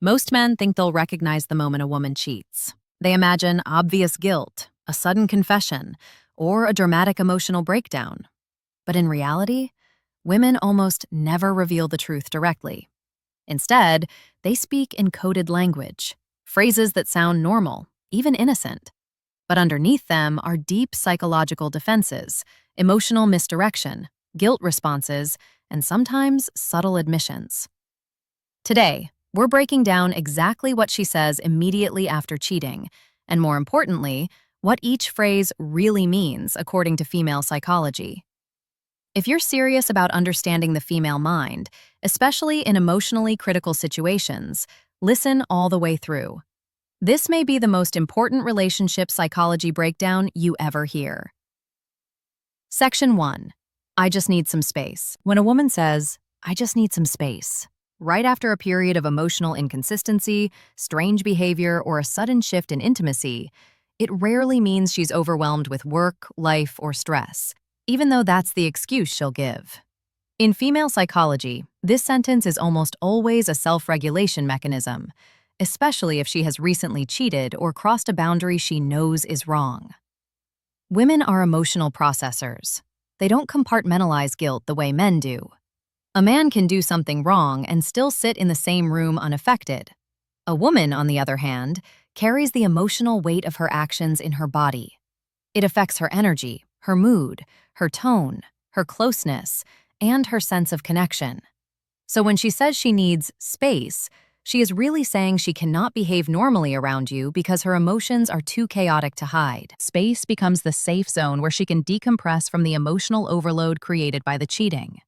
Most men think they'll recognize the moment a woman cheats. They imagine obvious guilt, a sudden confession, or a dramatic emotional breakdown. But in reality, women almost never reveal the truth directly. Instead, they speak in coded language, phrases that sound normal, even innocent. But underneath them are deep psychological defenses, emotional misdirection, guilt responses, and sometimes subtle admissions. Today, we're breaking down exactly what she says immediately after cheating, and more importantly, what each phrase really means according to female psychology. If you're serious about understanding the female mind, especially in emotionally critical situations, listen all the way through. This may be the most important relationship psychology breakdown you ever hear. Section 1. I just need some space. When a woman says, I just need some space, right after a period of emotional inconsistency, strange behavior, or a sudden shift in intimacy, it rarely means she's overwhelmed with work, life, or stress, even though that's the excuse she'll give. In female psychology, this sentence is almost always a self-regulation mechanism, especially if she has recently cheated or crossed a boundary she knows is wrong. Women are emotional processors. They don't compartmentalize guilt the way men do. A man can do something wrong and still sit in the same room unaffected. A woman, on the other hand, carries the emotional weight of her actions in her body. It affects her energy, her mood, her tone, her closeness, and her sense of connection. So when she says she needs space, she is really saying she cannot behave normally around you because her emotions are too chaotic to hide. Space becomes the safe zone where she can decompress from the emotional overload created by the cheating.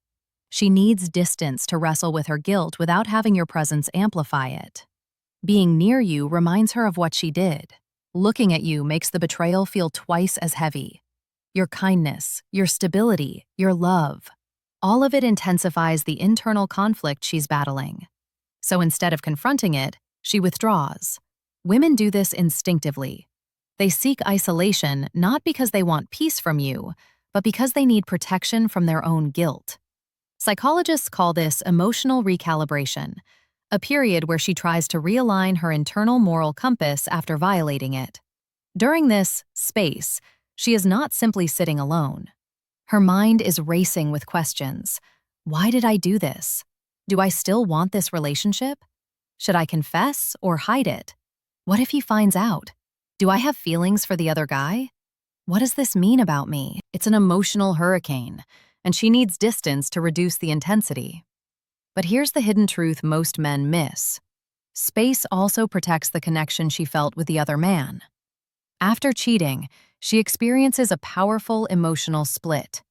She needs distance to wrestle with her guilt without having your presence amplify it. Being near you reminds her of what she did. Looking at you makes the betrayal feel twice as heavy. Your kindness, your stability, your love, all of it intensifies the internal conflict she's battling. So instead of confronting it, she withdraws. Women do this instinctively. They seek isolation not because they want peace from you, but because they need protection from their own guilt. Psychologists call this emotional recalibration, a period where she tries to realign her internal moral compass after violating it. During this space, she is not simply sitting alone. Her mind is racing with questions. Why did I do this? Do I still want this relationship? Should I confess or hide it? What if he finds out? Do I have feelings for the other guy? What does this mean about me? It's an emotional hurricane, and she needs distance to reduce the intensity. But here's the hidden truth most men miss. Space also protects the connection she felt with the other man. After cheating, she experiences a powerful emotional split.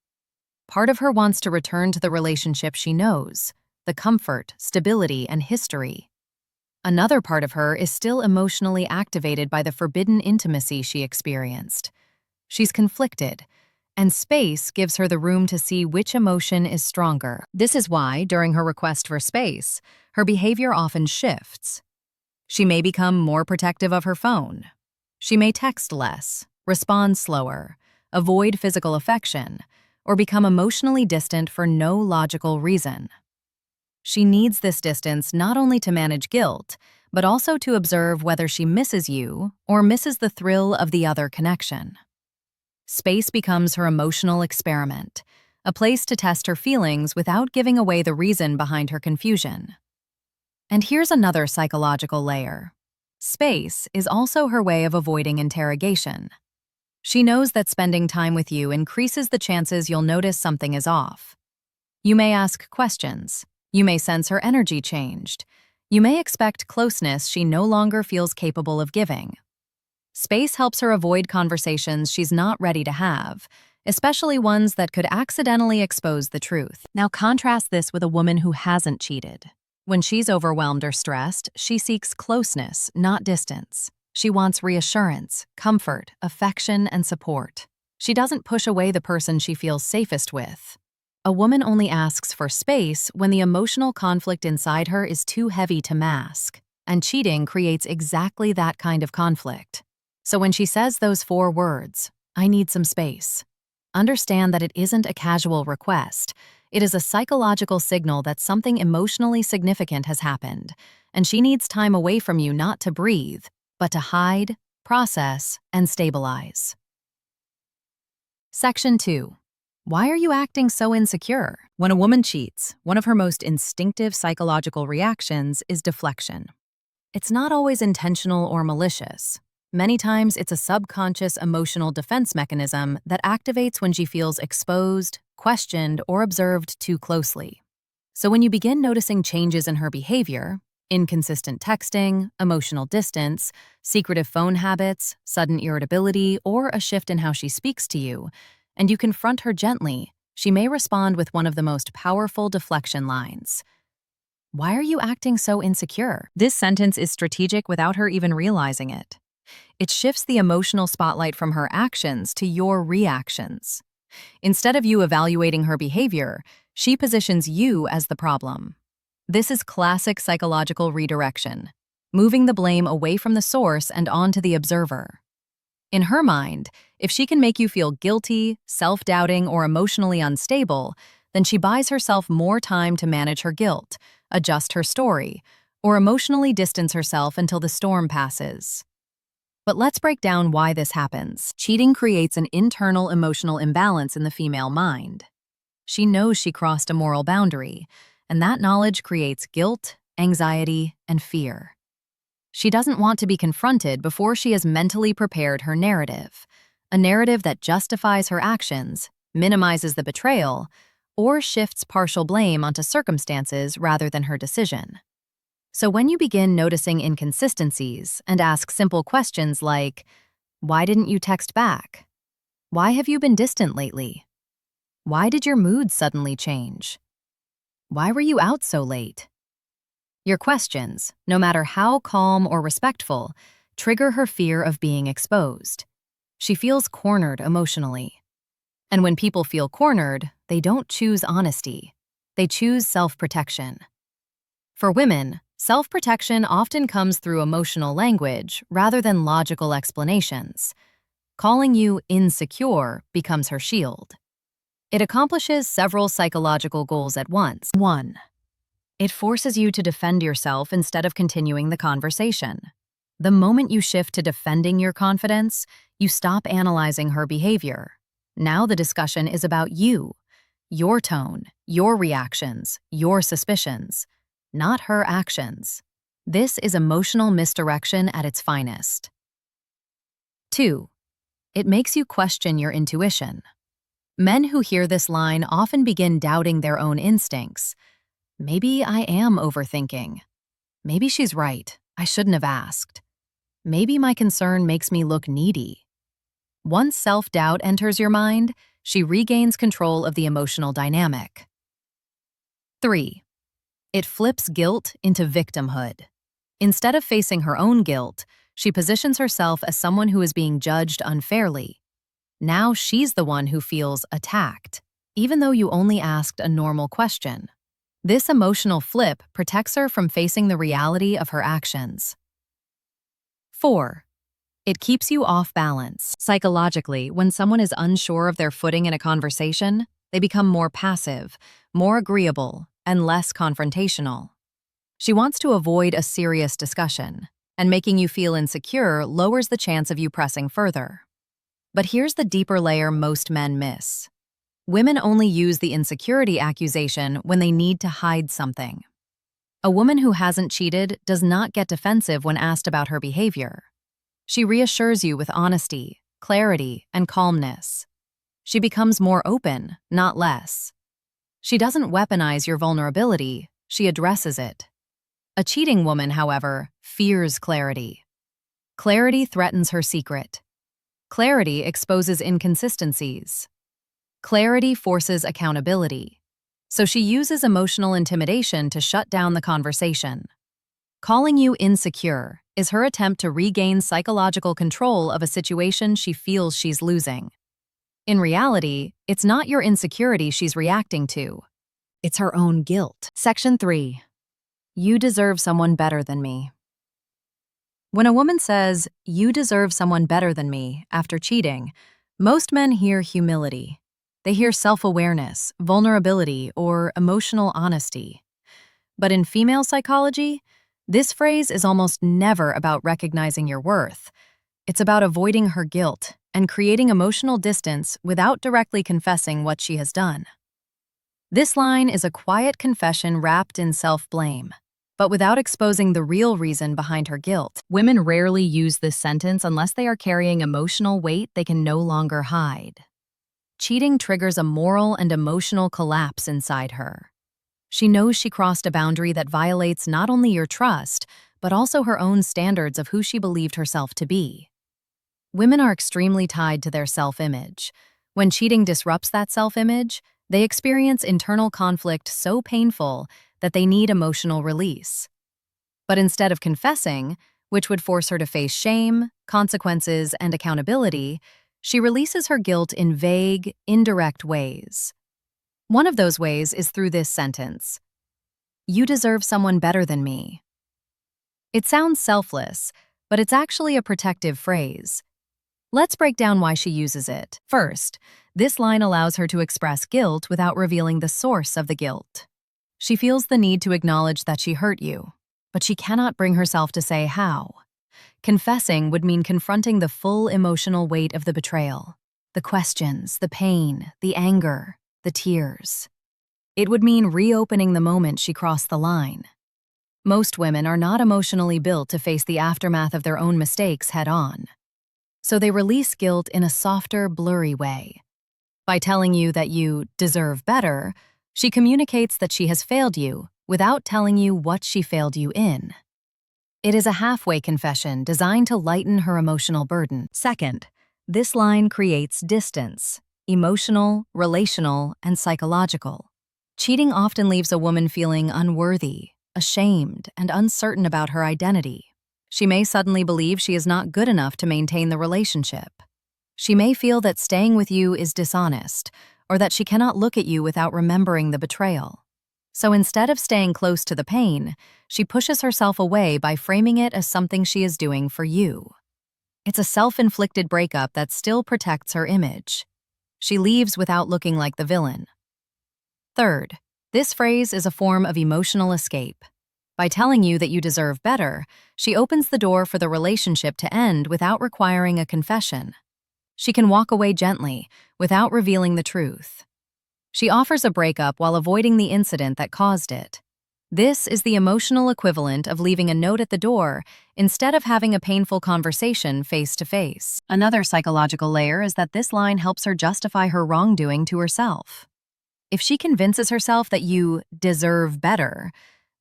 Part of her wants to return to the relationship she knows, the comfort, stability, and history. Another part of her is still emotionally activated by the forbidden intimacy she experienced. She's conflicted, and space gives her the room to see which emotion is stronger. This is why, during her request for space, her behavior often shifts. She may become more protective of her phone. She may text less, respond slower, avoid physical affection, or become emotionally distant for no logical reason. She needs this distance not only to manage guilt, but also to observe whether she misses you or misses the thrill of the other connection. Space becomes her emotional experiment, a place to test her feelings without giving away the reason behind her confusion. And here's another psychological layer. Space is also her way of avoiding interrogation. She knows that spending time with you increases the chances you'll notice something is off. You may ask questions. You may sense her energy changed. You may expect closeness she no longer feels capable of giving. Space helps her avoid conversations she's not ready to have, especially ones that could accidentally expose the truth. Now contrast this with a woman who hasn't cheated. When she's overwhelmed or stressed, she seeks closeness, not distance. She wants reassurance, comfort, affection, and support. She doesn't push away the person she feels safest with. A woman only asks for space when the emotional conflict inside her is too heavy to mask, and cheating creates exactly that kind of conflict. So when she says those 4 words, I need some space, understand that it isn't a casual request. It is a psychological signal that something emotionally significant has happened, and she needs time away from you not to breathe, but to hide, process, and stabilize. Section 2. Why are you acting so insecure? When a woman cheats, one of her most instinctive psychological reactions is deflection. It's not always intentional or malicious. Many times, it's a subconscious emotional defense mechanism that activates when she feels exposed, questioned, or observed too closely. So when you begin noticing changes in her behavior, inconsistent texting, emotional distance, secretive phone habits, sudden irritability, or a shift in how she speaks to you, and you confront her gently, she may respond with one of the most powerful deflection lines. Why are you acting so insecure? This sentence is strategic without her even realizing it. It shifts the emotional spotlight from her actions to your reactions. Instead of you evaluating her behavior, she positions you as the problem. This is classic psychological redirection, moving the blame away from the source and onto the observer. In her mind, if she can make you feel guilty, self-doubting, or emotionally unstable, then she buys herself more time to manage her guilt, adjust her story, or emotionally distance herself until the storm passes. But let's break down why this happens. Cheating creates an internal emotional imbalance in the female mind. She knows she crossed a moral boundary, and that knowledge creates guilt, anxiety, and fear. She doesn't want to be confronted before she has mentally prepared her narrative, a narrative that justifies her actions, minimizes the betrayal, or shifts partial blame onto circumstances rather than her decision. So when you begin noticing inconsistencies and ask simple questions like, why didn't you text back? Why have you been distant lately? Why did your mood suddenly change? Why were you out so late? Your questions, no matter how calm or respectful, trigger her fear of being exposed. She feels cornered emotionally. And when people feel cornered, they don't choose honesty. They choose self-protection. For women, self-protection often comes through emotional language rather than logical explanations. Calling you insecure becomes her shield. It accomplishes several psychological goals at once. 1. It forces you to defend yourself instead of continuing the conversation. The moment you shift to defending your confidence, you stop analyzing her behavior. Now the discussion is about you, your tone, your reactions, your suspicions, not her actions. This is emotional misdirection at its finest. 2. It makes you question your intuition. Men who hear this line often begin doubting their own instincts. Maybe I am overthinking. Maybe she's right. I shouldn't have asked. Maybe my concern makes me look needy. Once self-doubt enters your mind, she regains control of the emotional dynamic. 3. It flips guilt into victimhood. Instead of facing her own guilt, she positions herself as someone who is being judged unfairly. Now she's the one who feels attacked, even though you only asked a normal question. This emotional flip protects her from facing the reality of her actions. 4. It keeps you off balance. Psychologically, when someone is unsure of their footing in a conversation, they become more passive, more agreeable, and less confrontational. She wants to avoid a serious discussion, and making you feel insecure lowers the chance of you pressing further. But here's the deeper layer most men miss. Women only use the insecurity accusation when they need to hide something. A woman who hasn't cheated does not get defensive when asked about her behavior. She reassures you with honesty, clarity, and calmness. She becomes more open, not less. She doesn't weaponize your vulnerability, she addresses it. A cheating woman, however, fears clarity. Clarity threatens her secret. Clarity exposes inconsistencies. Clarity forces accountability. So she uses emotional intimidation to shut down the conversation. Calling you insecure is her attempt to regain psychological control of a situation she feels she's losing. In reality, it's not your insecurity she's reacting to. It's her own guilt. Section 3. You deserve someone better than me. When a woman says, "You deserve someone better than me," after cheating, most men hear humility. They hear self-awareness, vulnerability, or emotional honesty. But in female psychology, This phrase is almost never about recognizing your worth. It's about avoiding her guilt and creating emotional distance without directly confessing what she has done. This line is a quiet confession wrapped in self-blame, but without exposing the real reason behind her guilt. Women rarely use this sentence unless they are carrying emotional weight they can no longer hide. Cheating triggers a moral and emotional collapse inside her. She knows she crossed a boundary that violates not only your trust, but also her own standards of who she believed herself to be. Women are extremely tied to their self-image. When cheating disrupts that self-image, they experience internal conflict so painful that they need emotional release. But instead of confessing, which would force her to face shame, consequences, and accountability, she releases her guilt in vague, indirect ways. One of those ways is through this sentence: "You deserve someone better than me." It sounds selfless, but it's actually a protective phrase. Let's break down why she uses it. First, this line allows her to express guilt without revealing the source of the guilt. She feels the need to acknowledge that she hurt you, but she cannot bring herself to say how. Confessing would mean confronting the full emotional weight of the betrayal, the questions, the pain, the anger, the tears. It would mean reopening the moment she crossed the line. Most women are not emotionally built to face the aftermath of their own mistakes head-on. So they release guilt in a softer, blurry way. By telling you that you deserve better, she communicates that she has failed you without telling you what she failed you in. It is a halfway confession designed to lighten her emotional burden. Second, this line creates distance: emotional, relational, and psychological. Cheating often leaves a woman feeling unworthy, ashamed, and uncertain about her identity. She may suddenly believe she is not good enough to maintain the relationship. She may feel that staying with you is dishonest, or that she cannot look at you without remembering the betrayal. So instead of staying close to the pain, she pushes herself away by framing it as something she is doing for you. It's a self-inflicted breakup that still protects her image. She leaves without looking like the villain. Third, this phrase is a form of emotional escape. By telling you that you deserve better, she opens the door for the relationship to end without requiring a confession. She can walk away gently, without revealing the truth. She offers a breakup while avoiding the incident that caused it. This is the emotional equivalent of leaving a note at the door instead of having a painful conversation face-to-face. Another psychological layer is that this line helps her justify her wrongdoing to herself. If she convinces herself that you deserve better,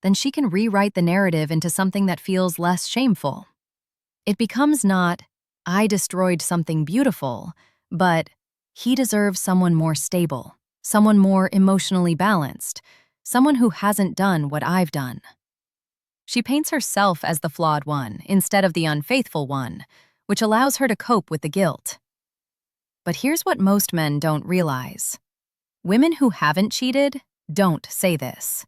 then she can rewrite the narrative into something that feels less shameful. It becomes not, "I destroyed something beautiful," but "he deserves someone more stable, someone more emotionally balanced, someone who hasn't done what I've done." She paints herself as the flawed one instead of the unfaithful one, which allows her to cope with the guilt. But here's what most men don't realize. Women who haven't cheated don't say this.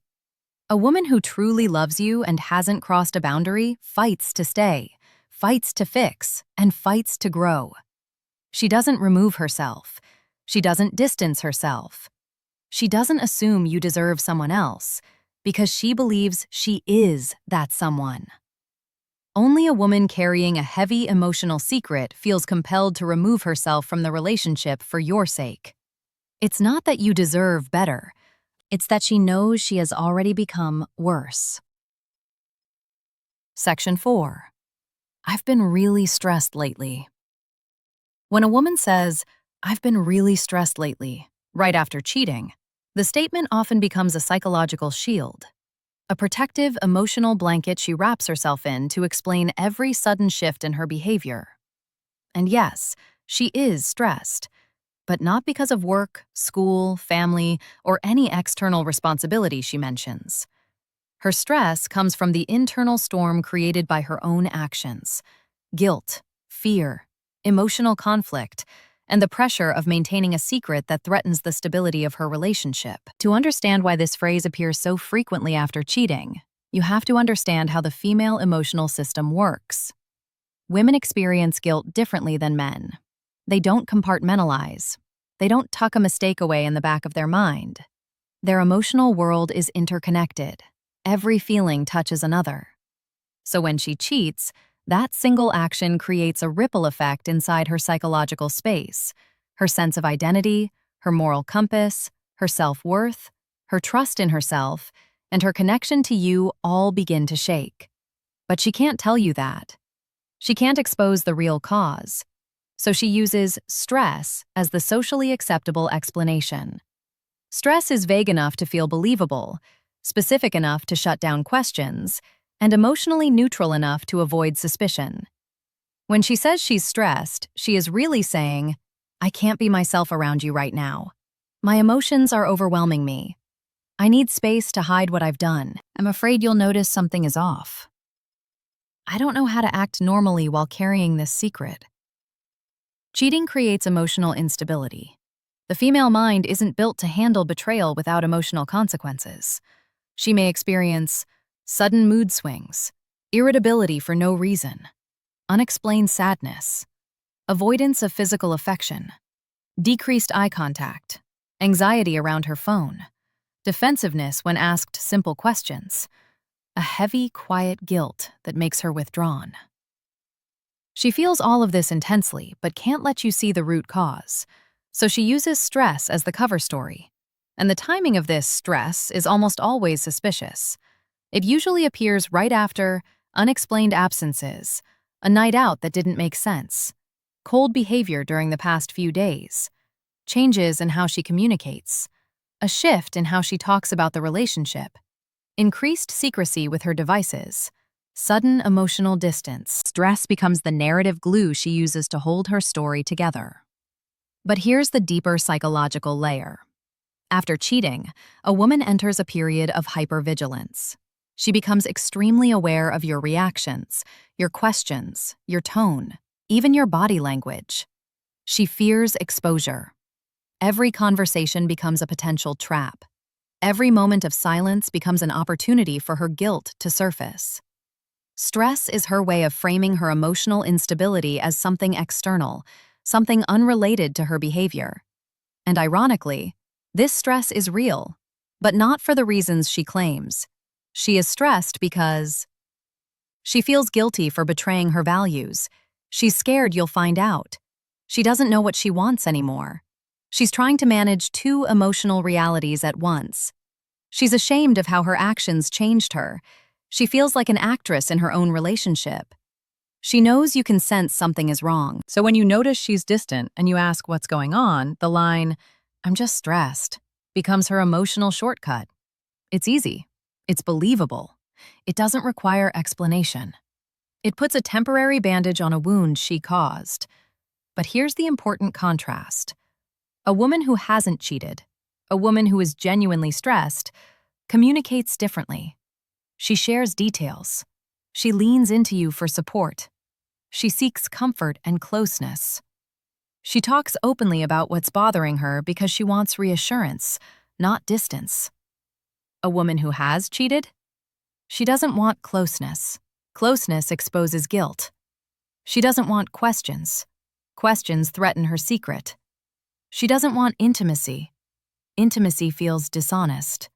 A woman who truly loves you and hasn't crossed a boundary fights to stay, fights to fix, and fights to grow. She doesn't remove herself. She doesn't distance herself. She doesn't assume you deserve someone else because she believes she is that someone. Only a woman carrying a heavy emotional secret feels compelled to remove herself from the relationship for your sake. It's not that you deserve better. It's that she knows she has already become worse. Section 4. I've been really stressed lately. When a woman says, "I've been really stressed lately," right after cheating, the statement often becomes a psychological shield, a protective, emotional blanket she wraps herself in to explain every sudden shift in her behavior. And yes, she is stressed, but not because of work, school, family, or any external responsibility she mentions. Her stress comes from the internal storm created by her own actions: guilt, fear, emotional conflict, and the pressure of maintaining a secret that threatens the stability of her relationship. To understand why this phrase appears so frequently after cheating, you have to understand how the female emotional system works. Women experience guilt differently than men. They don't compartmentalize. They don't tuck a mistake away in the back of their mind. Their emotional world is interconnected. Every feeling touches another. So when she cheats, that single action creates a ripple effect inside her psychological space. Her sense of identity, her moral compass, her self-worth, her trust in herself, and her connection to you all begin to shake. But she can't tell you that. She can't expose the real cause. So she uses stress as the socially acceptable explanation. Stress is vague enough to feel believable, specific enough to shut down questions, and emotionally neutral enough to avoid suspicion. When she says she's stressed, she is really saying, "I can't be myself around you right now. My emotions are overwhelming me. I need space to hide what I've done. I'm afraid you'll notice something is off. I don't know how to act normally while carrying this secret." Cheating creates emotional instability. The female mind isn't built to handle betrayal without emotional consequences. She may experience sudden mood swings, irritability for no reason, unexplained sadness, avoidance of physical affection, decreased eye contact, anxiety around her phone, defensiveness when asked simple questions, a heavy, quiet guilt that makes her withdrawn. She feels all of this intensely, but can't let you see the root cause. So she uses stress as the cover story. And the timing of this stress is almost always suspicious. It usually appears right after unexplained absences, a night out that didn't make sense, cold behavior during the past few days, changes in how she communicates, a shift in how she talks about the relationship, increased secrecy with her devices, sudden emotional distance. Stress becomes the narrative glue she uses to hold her story together. But here's the deeper psychological layer. After cheating, a woman enters a period of hypervigilance. She becomes extremely aware of your reactions, your questions, your tone, even your body language. She fears exposure. Every conversation becomes a potential trap. Every moment of silence becomes an opportunity for her guilt to surface. Stress is her way of framing her emotional instability as something external, something unrelated to her behavior. And ironically, this stress is real, but not for the reasons she claims. She is stressed because she feels guilty for betraying her values. She's scared you'll find out. She doesn't know what she wants anymore. She's trying to manage two emotional realities at once. She's ashamed of how her actions changed her. She feels like an actress in her own relationship. She knows you can sense something is wrong. So when you notice she's distant and you ask what's going on, the line, "I'm just stressed," becomes her emotional shortcut. It's easy. It's believable. It doesn't require explanation. It puts a temporary bandage on a wound she caused. But here's the important contrast. A woman who hasn't cheated, a woman who is genuinely stressed, communicates differently. She shares details. She leans into you for support. She seeks comfort and closeness. She talks openly about what's bothering her because she wants reassurance, not distance. A woman who has cheated? She doesn't want closeness. Closeness exposes guilt. She doesn't want questions. Questions threaten her secret. She doesn't want intimacy. Intimacy feels dishonest.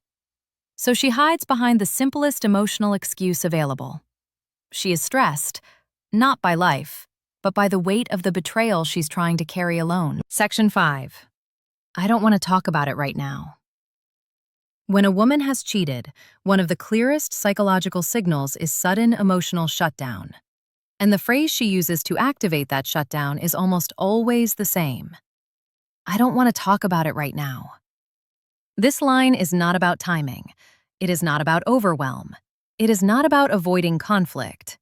So she hides behind the simplest emotional excuse available. She is stressed, not by life, but by the weight of the betrayal she's trying to carry alone. Section 5. I don't want to talk about it right now. When a woman has cheated, one of the clearest psychological signals is sudden emotional shutdown. And the phrase she uses to activate that shutdown is almost always the same. I don't want to talk about it right now. This line is not about timing. It is not about overwhelm. It is not about avoiding conflict.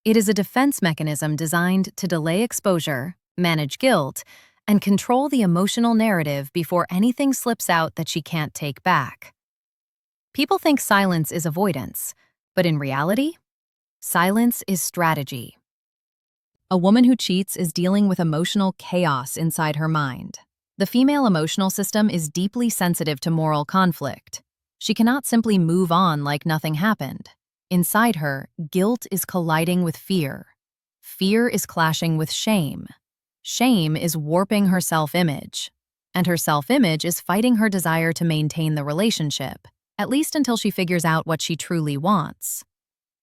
It is a defense mechanism designed to delay exposure, manage guilt, and control the emotional narrative before anything slips out that she can't take back. People think silence is avoidance, but in reality, silence is strategy. A woman who cheats is dealing with emotional chaos inside her mind. The female emotional system is deeply sensitive to moral conflict. She cannot simply move on like nothing happened. Inside her, guilt is colliding with fear. Fear is clashing with shame. Shame is warping her self-image. And her self-image is fighting her desire to maintain the relationship, at least until she figures out what she truly wants.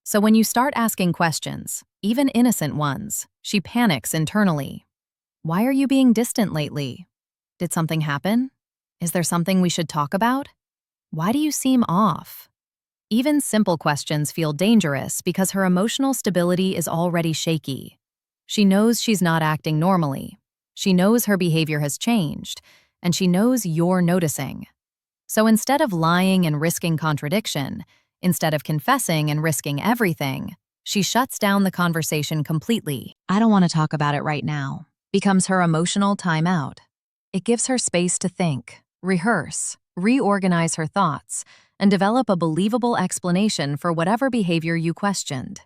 So when you start asking questions, even innocent ones, she panics internally. Why are you being distant lately? Did something happen? Is there something we should talk about? Why do you seem off? Even simple questions feel dangerous because her emotional stability is already shaky. She knows she's not acting normally. She knows her behavior has changed, and she knows you're noticing. So instead of lying and risking contradiction, instead of confessing and risking everything, she shuts down the conversation completely. I don't want to talk about it right now. Becomes her emotional timeout. It gives her space to think, rehearse, reorganize her thoughts, and develop a believable explanation for whatever behavior you questioned.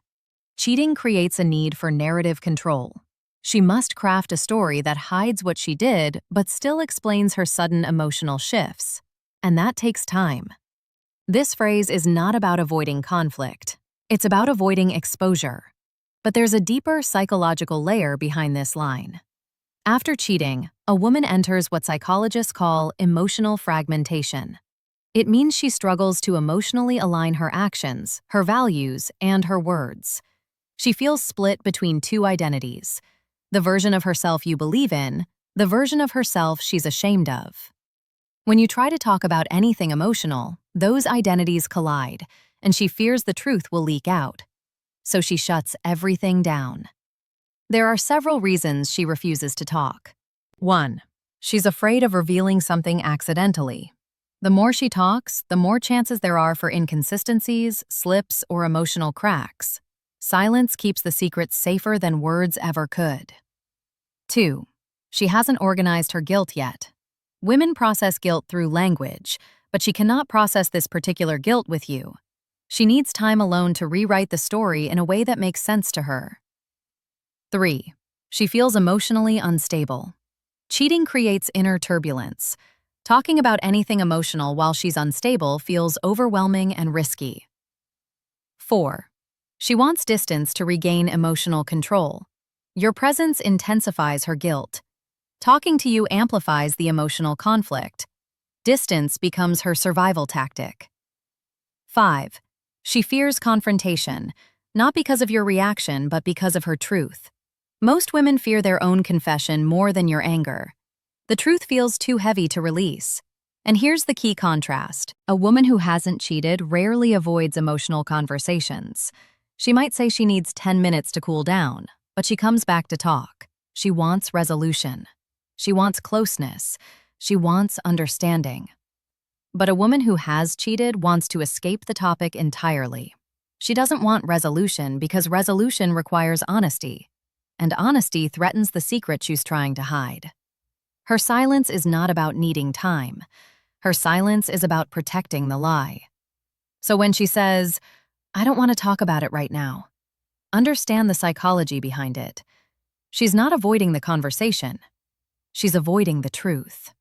Cheating creates a need for narrative control. She must craft a story that hides what she did but still explains her sudden emotional shifts. And that takes time. This phrase is not about avoiding conflict. It's about avoiding exposure. But there's a deeper psychological layer behind this line. After cheating, a woman enters what psychologists call emotional fragmentation. It means she struggles to emotionally align her actions, her values, and her words. She feels split between two identities: the version of herself you believe in, the version of herself she's ashamed of. When you try to talk about anything emotional, those identities collide, and she fears the truth will leak out. So she shuts everything down. There are several reasons she refuses to talk. 1. She's afraid of revealing something accidentally. The more she talks, the more chances there are for inconsistencies, slips, or emotional cracks. Silence keeps the secret safer than words ever could. 2. She hasn't organized her guilt yet. Women process guilt through language, but she cannot process this particular guilt with you. She needs time alone to rewrite the story in a way that makes sense to her. 3. She feels emotionally unstable. Cheating creates inner turbulence. Talking about anything emotional while she's unstable feels overwhelming and risky. 4. She wants distance to regain emotional control. Your presence intensifies her guilt. Talking to you amplifies the emotional conflict. Distance becomes her survival tactic. 5. She fears confrontation, not because of your reaction, but because of her truth. Most women fear their own confession more than your anger. The truth feels too heavy to release. And here's the key contrast. A woman who hasn't cheated rarely avoids emotional conversations. She might say she needs 10 minutes to cool down, but she comes back to talk. She wants resolution. She wants closeness. She wants understanding. But a woman who has cheated wants to escape the topic entirely. She doesn't want resolution because resolution requires honesty, and honesty threatens the secret she's trying to hide. Her silence is not about needing time. Her silence is about protecting the lie. So when she says, "I don't want to talk about it right now," understand the psychology behind it. She's not avoiding the conversation. She's avoiding the truth.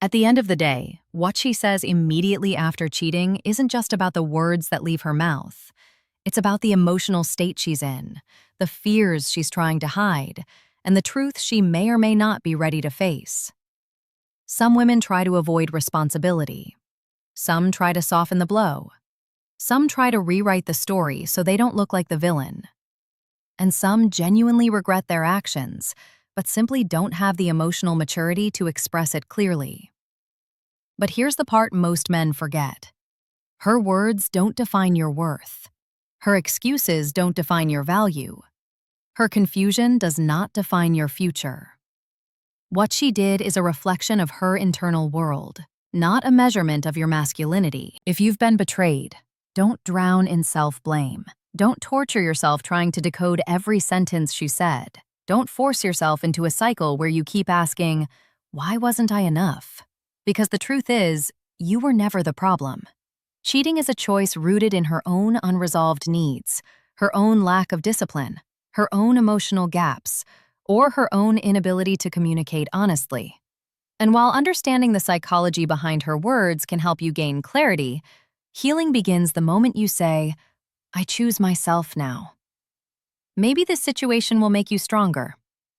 At the end of the day, what she says immediately after cheating isn't just about the words that leave her mouth. It's about the emotional state she's in, the fears she's trying to hide, and the truth she may or may not be ready to face. Some women try to avoid responsibility. Some try to soften the blow. Some try to rewrite the story so they don't look like the villain. And some genuinely regret their actions, but simply don't have the emotional maturity to express it clearly. But here's the part most men forget. Her words don't define your worth. Her excuses don't define your value. Her confusion does not define your future. What she did is a reflection of her internal world, not a measurement of your masculinity. If you've been betrayed, don't drown in self-blame. Don't torture yourself trying to decode every sentence she said. Don't force yourself into a cycle where you keep asking, "Why wasn't I enough?" Because the truth is, you were never the problem. Cheating is a choice rooted in her own unresolved needs, her own lack of discipline, her own emotional gaps, or her own inability to communicate honestly. And while understanding the psychology behind her words can help you gain clarity, healing begins the moment you say, "I choose myself now." Maybe this situation will make you stronger.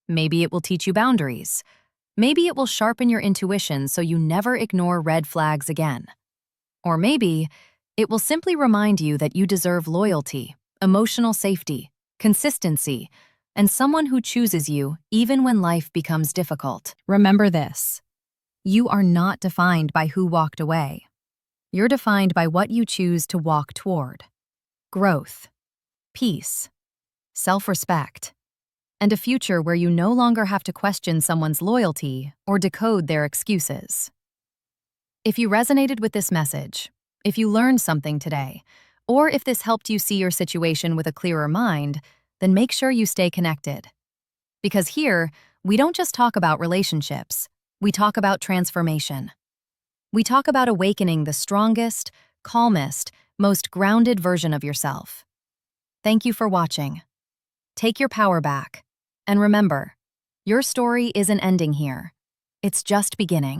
Maybe it will teach you boundaries. Maybe it will sharpen your intuition so you never ignore red flags again. Or maybe It will simply remind you that you deserve loyalty, emotional safety, consistency, and someone who chooses you even when life becomes difficult. Remember this: you are not defined by who walked away. You're defined by what you choose to walk toward. Growth, peace, self-respect, and a future where you no longer have to question someone's loyalty or decode their excuses. If you resonated with this message, if you learned something today, or if this helped you see your situation with a clearer mind, then make sure you stay connected. Because here, we don't just talk about relationships, we talk about transformation. We talk about awakening the strongest, calmest, most grounded version of yourself. Thank you for watching. Take your power back. And remember, your story isn't ending here. It's just beginning.